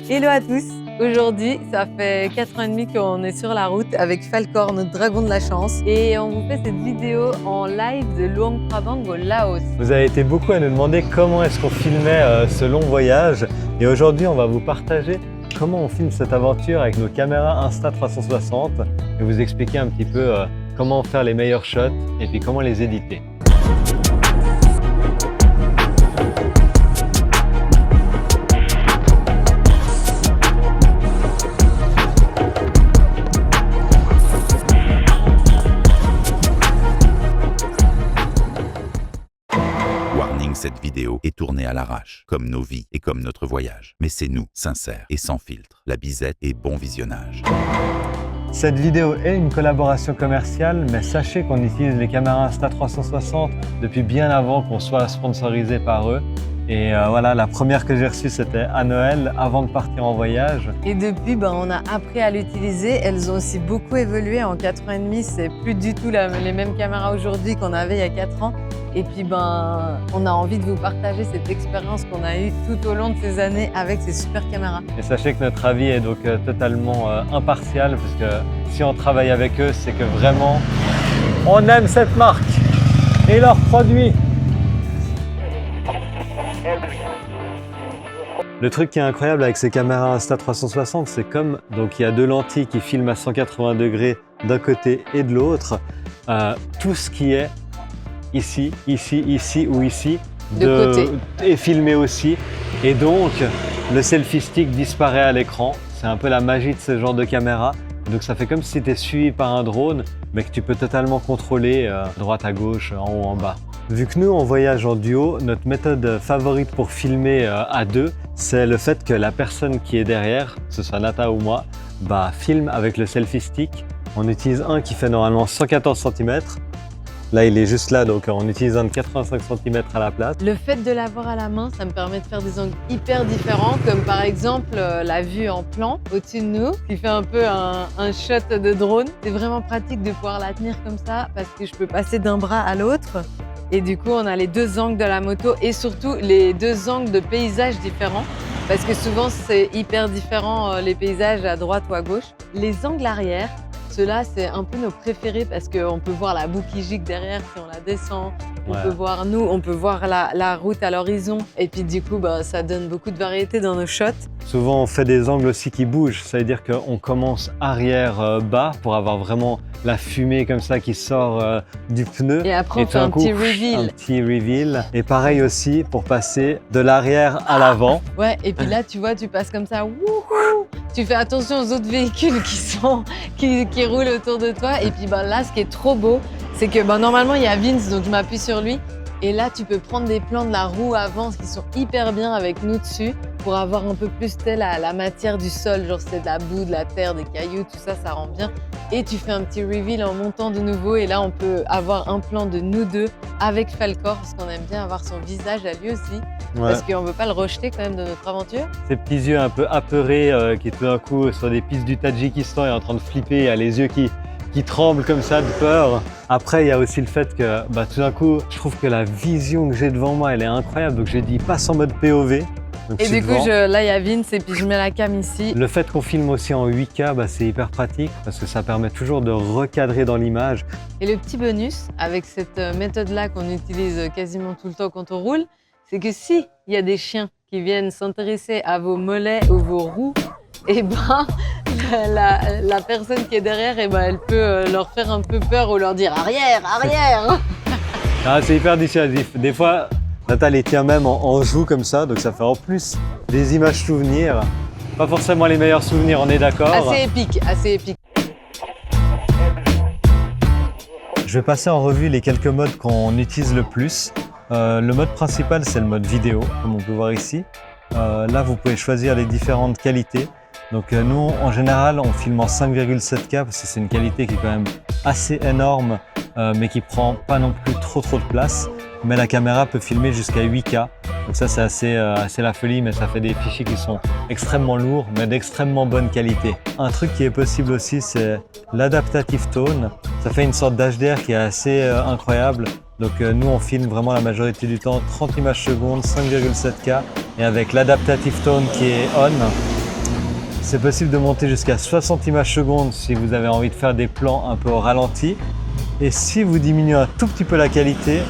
Hello à tous! Aujourd'hui, ça fait 4 ans et demi qu'on est sur la route avec Falkor, notre dragon de la chance. Et on vous fait cette vidéo en live de Luang Prabang au Laos. Vous avez été beaucoup à nous demander comment est-ce qu'on filmait ce long voyage. Et aujourd'hui, on va vous partager comment on filme cette aventure avec nos caméras Insta360 et vous expliquer un petit peu comment faire les meilleurs shots et puis comment les éditer. Cette vidéo est tournée à l'arrache, comme nos vies et comme notre voyage. Mais c'est nous, sincères et sans filtre. La bisette et bon visionnage. Cette vidéo est une collaboration commerciale, mais sachez qu'on utilise les caméras Insta360 depuis bien avant qu'on soit sponsorisé par eux. Et voilà, la première que j'ai reçue, c'était à Noël, avant de partir en voyage. Et depuis, on a appris à l'utiliser. Elles ont aussi beaucoup évolué. En 4 ans et demi, c'est plus du tout les mêmes caméras aujourd'hui qu'on avait il y a 4 ans. Et puis, on a envie de vous partager cette expérience qu'on a eue tout au long de ces années avec ces super caméras. Et sachez que notre avis est donc totalement impartial, parce que si on travaille avec eux, c'est que vraiment, on aime cette marque et leurs produits. Le truc qui est incroyable avec ces caméras Insta360, c'est comme donc il y a deux lentilles qui filment à 180 degrés d'un côté et de l'autre, tout ce qui est ici, ici, ici ou ici de côté est filmé aussi. Et donc le selfie stick disparaît à l'écran. C'est un peu la magie de ce genre de caméra. Donc ça fait comme si tu étais suivi par un drone, mais que tu peux totalement contrôler droite à gauche, en haut, en bas. Vu que nous, on voyage en duo, notre méthode favorite pour filmer à deux, c'est le fait que la personne qui est derrière, que ce soit Nata ou moi, filme avec le selfie stick. On utilise un qui fait normalement 114 cm. Là, il est juste là, donc on utilise un de 85 cm à la place. Le fait de l'avoir à la main, ça me permet de faire des angles hyper différents, comme par exemple la vue en plan au-dessus de nous, qui fait un peu un shot de drone. C'est vraiment pratique de pouvoir la tenir comme ça, parce que je peux passer d'un bras à l'autre. Et du coup, on a les deux angles de la moto et surtout les deux angles de paysages différents. Parce que souvent, c'est hyper différent les paysages à droite ou à gauche. Les angles arrière, ceux-là, c'est un peu nos préférés parce qu'on peut voir la boue qui gicle derrière si on la descend. On peut voir nous, on peut voir la route à l'horizon. Et puis du coup, ça donne beaucoup de variété dans nos shots. Souvent, on fait des angles aussi qui bougent. Ça veut dire qu'on commence arrière-bas pour avoir vraiment la fumée comme ça qui sort du pneu. Et après, on fait un petit reveal. Un petit reveal. Et pareil aussi pour passer de l'arrière à l'avant. Ouais, et puis là, tu vois, tu passes comme ça. Wouhou! Tu fais attention aux autres véhicules qui roulent autour de toi. Et puis là, ce qui est trop beau, c'est que normalement, il y a Vince, donc je m'appuie sur lui. Et là, tu peux prendre des plans de la roue avant qui sont hyper bien avec nous dessus pour avoir un peu plus la matière du sol, genre c'est de la boue, de la terre, des cailloux, tout ça, ça rend bien. Et tu fais un petit reveal en montant de nouveau et là, on peut avoir un plan de nous deux avec Falkor parce qu'on aime bien avoir son visage à lui aussi parce qu'on ne veut pas le rejeter quand même de notre aventure. Ces petits yeux un peu apeurés qui tout d'un coup sur des pistes du Tadjikistan est en train de flipper, il y a les yeux qui tremblent comme ça de peur. Après, il y a aussi le fait que tout d'un coup, je trouve que la vision que j'ai devant moi, elle est incroyable. Donc j'ai dit passe en mode POV. Donc, et du coup, là, il y a Vince et puis je mets la cam ici. Le fait qu'on filme aussi en 8K, c'est hyper pratique parce que ça permet toujours de recadrer dans l'image. Et le petit bonus avec cette méthode-là qu'on utilise quasiment tout le temps quand on roule, c'est que si il y a des chiens qui viennent s'intéresser à vos mollets ou vos roues, et la personne qui est derrière, elle peut leur faire un peu peur ou leur dire arrière, arrière. C'est hyper dissuasif. Des fois, Nathalie tient même en joue comme ça, donc ça fait en plus des images souvenirs. Pas forcément les meilleurs souvenirs, on est d'accord. Assez épique, assez épique. Je vais passer en revue les quelques modes qu'on utilise le plus. Le mode principal, c'est le mode vidéo, comme on peut voir ici. Là, vous pouvez choisir les différentes qualités. Donc nous, en général, on filme en 5,7K parce que c'est une qualité qui est quand même assez énorme, mais qui prend pas non plus trop de place. Mais la caméra peut filmer jusqu'à 8K. Donc ça, c'est assez la folie, mais ça fait des fichiers qui sont extrêmement lourds, mais d'extrêmement bonne qualité. Un truc qui est possible aussi, c'est l'adaptative tone. Ça fait une sorte d'HDR qui est assez incroyable. Donc nous, on filme vraiment la majorité du temps 30 images secondes, 5,7K. Et avec l'adaptative tone qui est on, C'est possible de monter jusqu'à 60 images secondes si vous avez envie de faire des plans un peu au ralenti. Et si vous diminuez un tout petit peu la qualité,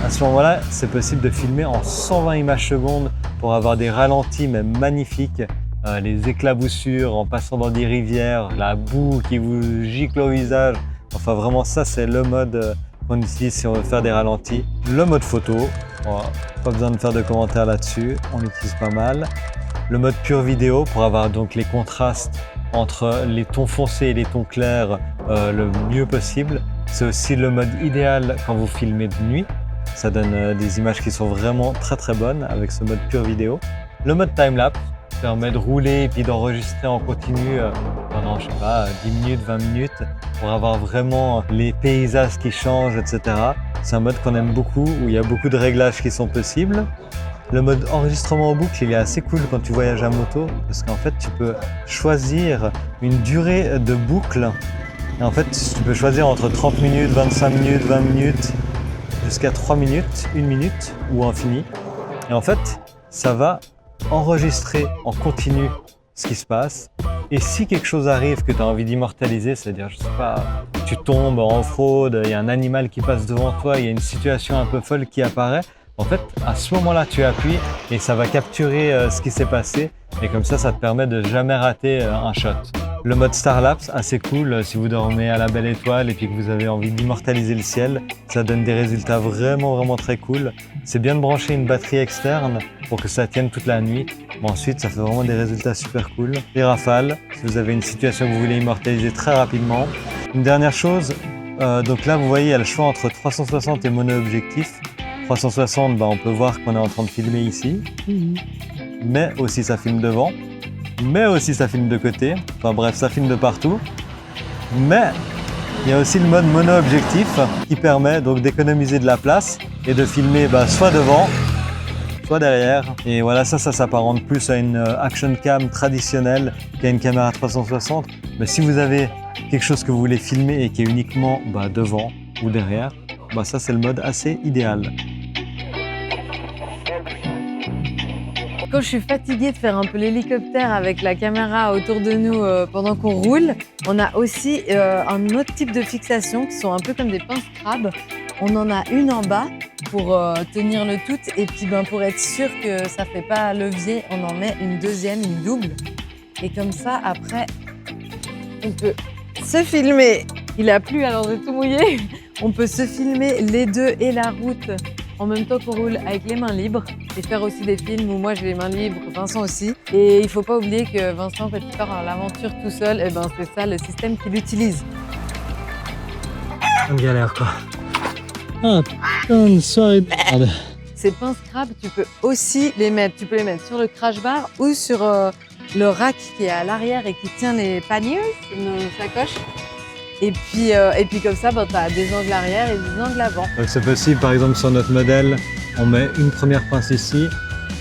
à ce moment-là, c'est possible de filmer en 120 images secondes pour avoir des ralentis même magnifiques. Les éclaboussures en passant dans des rivières, la boue qui vous gicle au visage. Enfin vraiment ça, c'est le mode qu'on utilise si on veut faire des ralentis. Le mode photo, pas besoin de faire de commentaires là-dessus, on l'utilise pas mal. Le mode pure vidéo pour avoir donc les contrastes entre les tons foncés et les tons clairs le mieux possible. C'est aussi le mode idéal quand vous filmez de nuit. Ça donne des images qui sont vraiment très bonnes avec ce mode pure vidéo. Le mode timelapse permet de rouler et puis d'enregistrer en continu pendant, je sais pas, 10 minutes, 20 minutes pour avoir vraiment les paysages qui changent, etc. C'est un mode qu'on aime beaucoup où il y a beaucoup de réglages qui sont possibles. Le mode enregistrement en boucle, il est assez cool quand tu voyages à moto parce qu'en fait, tu peux choisir une durée de boucle. Et en fait, tu peux choisir entre 30 minutes, 25 minutes, 20 minutes, jusqu'à 3 minutes, 1 minute ou infini. Et en fait, ça va enregistrer en continu ce qui se passe. Et si quelque chose arrive que tu as envie d'immortaliser, c'est-à-dire, je sais pas, tu tombes en off-road, il y a un animal qui passe devant toi, il y a une situation un peu folle qui apparaît, en fait, à ce moment-là, tu appuies et ça va capturer ce qui s'est passé. Et comme ça te permet de jamais rater un shot. Le mode Starlapse, assez cool si vous dormez à la belle étoile et puis que vous avez envie d'immortaliser le ciel. Ça donne des résultats vraiment très cool. C'est bien de brancher une batterie externe pour que ça tienne toute la nuit. Mais ensuite, ça fait vraiment des résultats super cool. Les rafales, si vous avez une situation que vous voulez immortaliser très rapidement. Une dernière chose, donc là, vous voyez, il y a le choix entre 360 et mono-objectif. 360, on peut voir qu'on est en train de filmer ici. Mais aussi, ça filme devant. Mais aussi ça filme de côté, enfin bref ça filme de partout. Mais il y a aussi le mode mono-objectif qui permet donc d'économiser de la place et de filmer soit devant, soit derrière. Et voilà, ça s'apparente plus à une action cam traditionnelle qu'à une caméra 360. Mais si vous avez quelque chose que vous voulez filmer et qui est uniquement devant ou derrière, ça c'est le mode assez idéal. Quand je suis fatiguée de faire un peu l'hélicoptère avec la caméra autour de nous pendant qu'on roule, on a aussi un autre type de fixation qui sont un peu comme des pinces crabes. On en a une en bas pour tenir le tout et puis pour être sûr que ça fait pas levier, on en met une deuxième, une double. Et comme ça, après, on peut se filmer. Il a plu alors j'ai tout mouillé. On peut se filmer les deux et la route en même temps qu'on roule avec les mains libres et faire aussi des films où moi j'ai les mains libres, Vincent aussi. Et il ne faut pas oublier que Vincent, quand il part à l'aventure tout seul, c'est ça le système qu'il utilise. On galère quoi. Ah putain, une soirée de merde. Ces pinces crabes, tu peux aussi les mettre. Tu peux les mettre sur le crash bar ou sur le rack qui est à l'arrière et qui tient les paniers, nos sacoches. Et puis comme ça, tu as des angles arrière et des angles avant. Donc c'est possible, par exemple sur notre modèle, on met une première pince ici,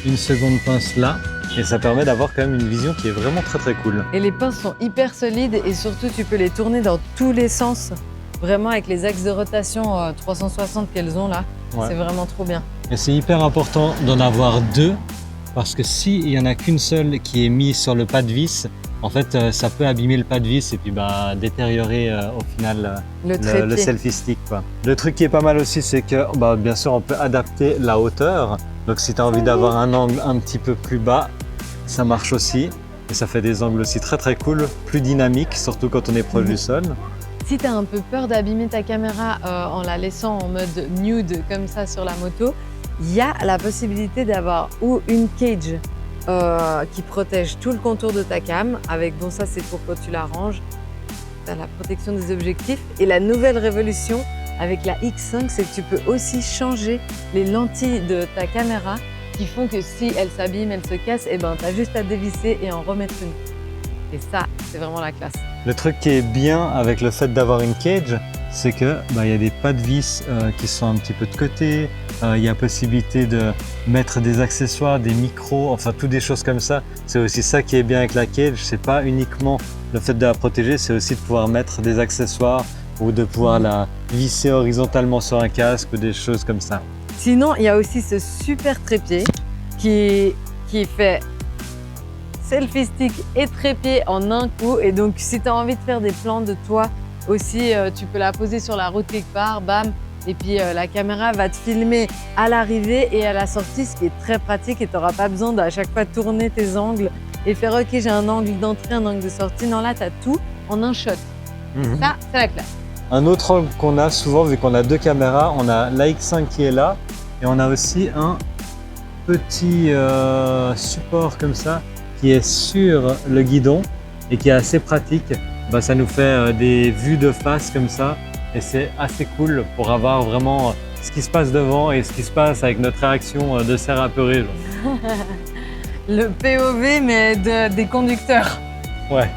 une seconde pince là, et ça permet d'avoir quand même une vision qui est vraiment très cool. Et les pinces sont hyper solides et surtout tu peux les tourner dans tous les sens, vraiment avec les axes de rotation 360 qu'elles ont là. Ouais. C'est vraiment trop bien. Et c'est hyper important d'en avoir deux, parce que s'il n'y en a qu'une seule qui est mise sur le pas de vis, en fait, ça peut abîmer le pas de vis et puis détériorer au final le selfie stick, quoi. Le truc qui est pas mal aussi, c'est que bien sûr, on peut adapter la hauteur. Donc si tu as envie d'avoir un angle un petit peu plus bas, ça marche aussi. Et ça fait des angles aussi très cool, plus dynamiques, surtout quand on est proche du sol. Si tu as un peu peur d'abîmer ta caméra en la laissant en mode nude comme ça sur la moto, il y a la possibilité d'avoir ou une cage qui protège tout le contour de ta cam. Avec ça c'est pour quand tu la ranges, tu as la protection des objectifs. Et la nouvelle révolution avec la X5, c'est que tu peux aussi changer les lentilles de ta caméra qui font que si elle s'abîme, elle se casse, tu as juste à dévisser et en remettre une. Et ça, c'est vraiment la classe. Le truc qui est bien avec le fait d'avoir une cage, c'est que y a des pas de vis qui sont un petit peu de côté. Il y a possibilité de mettre des accessoires, des micros, enfin toutes des choses comme ça. C'est aussi ça qui est bien avec la cage. C'est pas uniquement le fait de la protéger, c'est aussi de pouvoir mettre des accessoires ou de pouvoir la visser horizontalement sur un casque ou des choses comme ça. Sinon, il y a aussi ce super trépied qui fait selfie stick et trépied en un coup. Et donc, si tu as envie de faire des plans de toi aussi, tu peux la poser sur la route quelque part, bam. Et puis, la caméra va te filmer à l'arrivée et à la sortie, ce qui est très pratique. Et tu n'auras pas besoin d'à chaque fois tourner tes angles et faire « Ok, j'ai un angle d'entrée, un angle de sortie ». Non, là, tu as tout en un shot. Ça, c'est la classe. Un autre angle qu'on a souvent, vu qu'on a deux caméras, on a la X5 qui est là et on a aussi un petit support comme ça qui est sur le guidon et qui est assez pratique. Ça nous fait des vues de face comme ça et c'est assez cool pour avoir vraiment ce qui se passe devant et ce qui se passe avec notre réaction de cerf apeuré. Le POV mais des conducteurs. Ouais.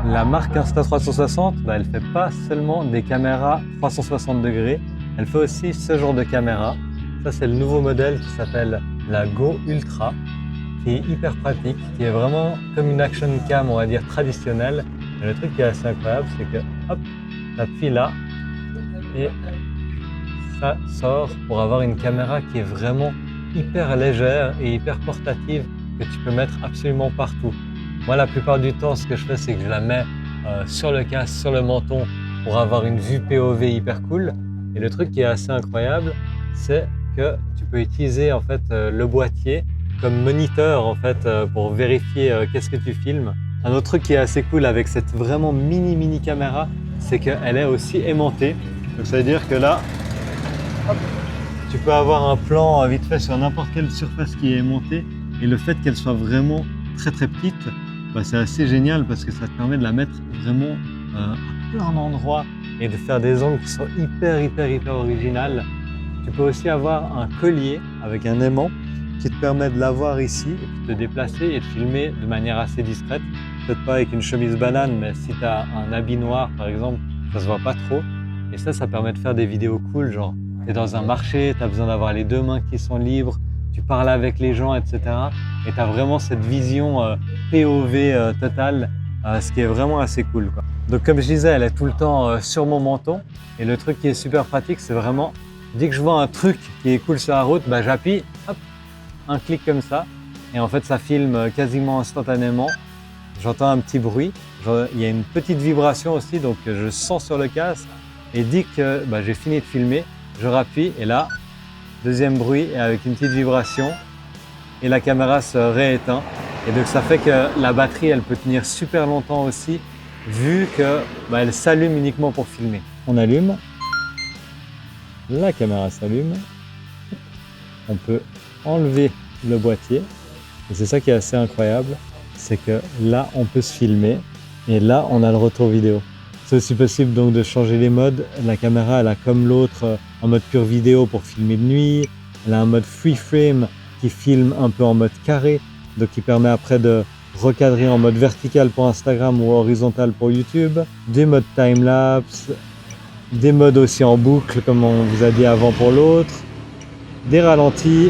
La marque Insta360, elle ne fait pas seulement des caméras 360 degrés, elle fait aussi ce genre de caméra. Ça, c'est le nouveau modèle qui s'appelle la Go Ultra, qui est hyper pratique, qui est vraiment comme une action cam, on va dire, traditionnelle. Et le truc qui est assez incroyable, c'est que, hop, tu appuies là et ça sort pour avoir une caméra qui est vraiment hyper légère et hyper portative que tu peux mettre absolument partout. Moi, la plupart du temps, ce que je fais, c'est que je la mets sur le casque, sur le menton pour avoir une vue POV hyper cool. Et le truc qui est assez incroyable, c'est que tu peux utiliser en fait le boîtier comme moniteur en fait pour vérifier qu'est-ce que tu filmes. Un autre truc qui est assez cool avec cette vraiment mini caméra, c'est qu'elle est aussi aimantée. Donc ça veut dire que là, hop, tu peux avoir un plan vite fait sur n'importe quelle surface qui est aimantée. Et le fait qu'elle soit vraiment très petite, c'est assez génial parce que ça te permet de la mettre vraiment à plein d'endroits et de faire des angles qui sont hyper originales. Tu peux aussi avoir un collier avec un aimant qui te permet de l'avoir ici et puis de te déplacer et de filmer de manière assez discrète. Peut-être pas avec une chemise banane, mais si tu as un habit noir par exemple, ça se voit pas trop. Et ça permet de faire des vidéos cool, genre tu es dans un marché, tu as besoin d'avoir les deux mains qui sont libres, tu parles avec les gens, etc. Et tu as vraiment cette vision POV totale, ce qui est vraiment assez cool, quoi. Donc comme je disais, elle est tout le temps sur mon menton. Et le truc qui est super pratique, c'est vraiment, dès que je vois un truc qui est cool sur la route, j'appuie, hop, un clic comme ça. Et en fait, ça filme quasiment instantanément. J'entends un petit bruit. Il y a une petite vibration aussi, donc je sens sur le casque. Et dès que j'ai fini de filmer, je rappuie et là, deuxième bruit et avec une petite vibration et la caméra se rééteint. Et donc ça fait que la batterie, elle peut tenir super longtemps aussi, vu que elle s'allume uniquement pour filmer. On allume, la caméra s'allume, on peut enlever le boîtier. Et c'est ça qui est assez incroyable, c'est que là, on peut se filmer et là, on a le retour vidéo. C'est aussi possible donc de changer les modes. La caméra, elle a comme l'autre en mode pure vidéo pour filmer de nuit. Elle a un mode free frame qui filme un peu en mode carré, donc qui permet après de recadrer en mode vertical pour Instagram ou horizontal pour YouTube. Des modes time-lapse, des modes aussi en boucle comme on vous a dit avant pour l'autre. Des ralentis,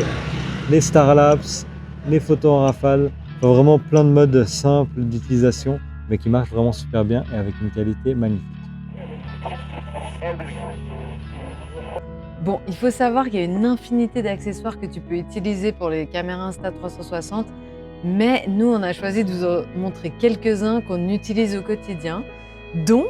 les star-lapse, les photos en rafale. Enfin, vraiment plein de modes simples d'utilisation, mais qui marchent vraiment super bien et avec une qualité magnifique. Bon, il faut savoir qu'il y a une infinité d'accessoires que tu peux utiliser pour les caméras Insta360, mais nous, on a choisi de vous en montrer quelques-uns qu'on utilise au quotidien, dont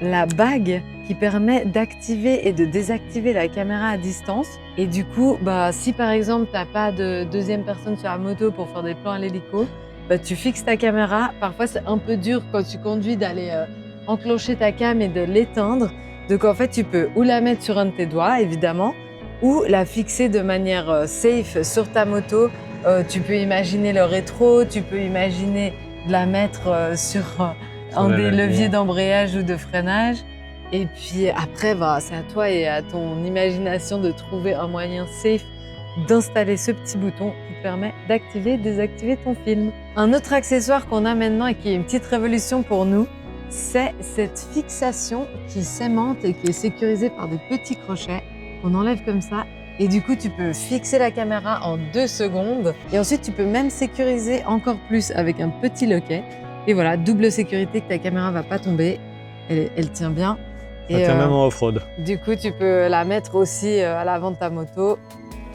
la bague qui permet d'activer et de désactiver la caméra à distance. Et du coup, si par exemple, tu n'as pas de deuxième personne sur la moto pour faire des plans à l'hélico, tu fixes ta caméra. Parfois, c'est un peu dur quand tu conduis d'aller enclencher ta cam et de l'éteindre. Donc en fait, tu peux ou la mettre sur un de tes doigts, évidemment, ou la fixer de manière safe sur ta moto. Tu peux imaginer le rétro, tu peux imaginer de la mettre sur un des leviers d'embrayage ou de freinage. Et puis après, c'est à toi et à ton imagination de trouver un moyen safe d'installer ce petit bouton qui te permet d'activer et désactiver ton film. Un autre accessoire qu'on a maintenant et qui est une petite révolution pour nous, c'est cette fixation qui s'aimante et qui est sécurisée par des petits crochets qu'on enlève comme ça Et du coup, tu peux fixer la caméra en 2 secondes. Et ensuite, tu peux même sécuriser encore plus avec un petit loquet. Et voilà, double sécurité que ta caméra va pas tomber. Elle tient bien. Ça tient même en off-road. Du coup, tu peux la mettre aussi à l'avant de ta moto.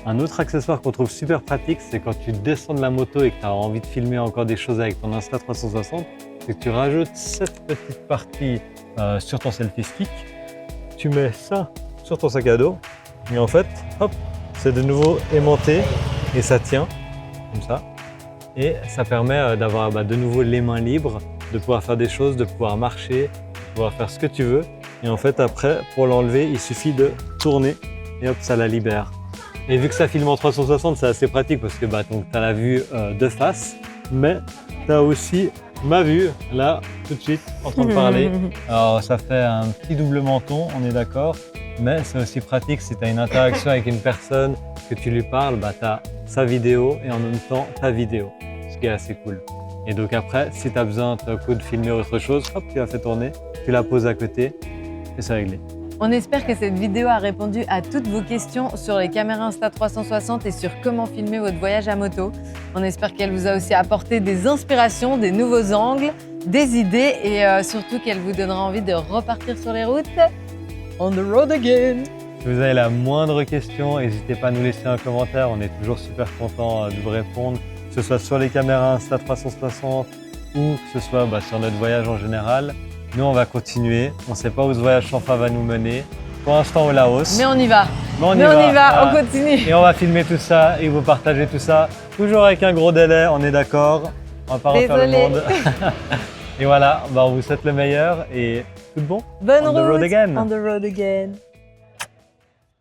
Un autre accessoire qu'on trouve super pratique, c'est quand tu descends de la moto et que tu as envie de filmer encore des choses avec ton Insta360, c'est que tu rajoutes cette petite partie sur ton selfie stick, tu mets ça sur ton sac à dos et en fait, hop, c'est de nouveau aimanté et ça tient comme ça. Et ça permet d'avoir de nouveau les mains libres, de pouvoir faire des choses, de pouvoir marcher, de pouvoir faire ce que tu veux. Et en fait, après, pour l'enlever, il suffit de tourner et hop, ça la libère. Et vu que ça filme en 360, c'est assez pratique parce que tu as la vue de face, mais tu as aussi ma vue, là, tout de suite, en train de parler. Alors, ça fait un petit double menton, on est d'accord, mais c'est aussi pratique si tu as une interaction avec une personne, que tu lui parles, tu as sa vidéo et en même temps ta vidéo, ce qui est assez cool. Et donc après, si tu as besoin de filmer autre chose, hop, tu la fais tourner, tu la poses à côté et c'est réglé. On espère que cette vidéo a répondu à toutes vos questions sur les caméras Insta360 et sur comment filmer votre voyage à moto. On espère qu'elle vous a aussi apporté des inspirations, des nouveaux angles, des idées et surtout qu'elle vous donnera envie de repartir sur les routes. On the road again! Si vous avez la moindre question, n'hésitez pas à nous laisser un commentaire. On est toujours super content de vous répondre, que ce soit sur les caméras Insta360 ou que ce soit sur notre voyage en général. Nous, on va continuer. On ne sait pas où ce voyage sans fin va nous mener. Pour l'instant, au Laos. Mais on y va. On y va, on continue. Et on va filmer tout ça et vous partager tout ça. Toujours avec un gros délai, on est d'accord. On va pas refaire le monde. Et voilà, on vous souhaite le meilleur et tout de bon. Bonne On the road route. again. On the road again.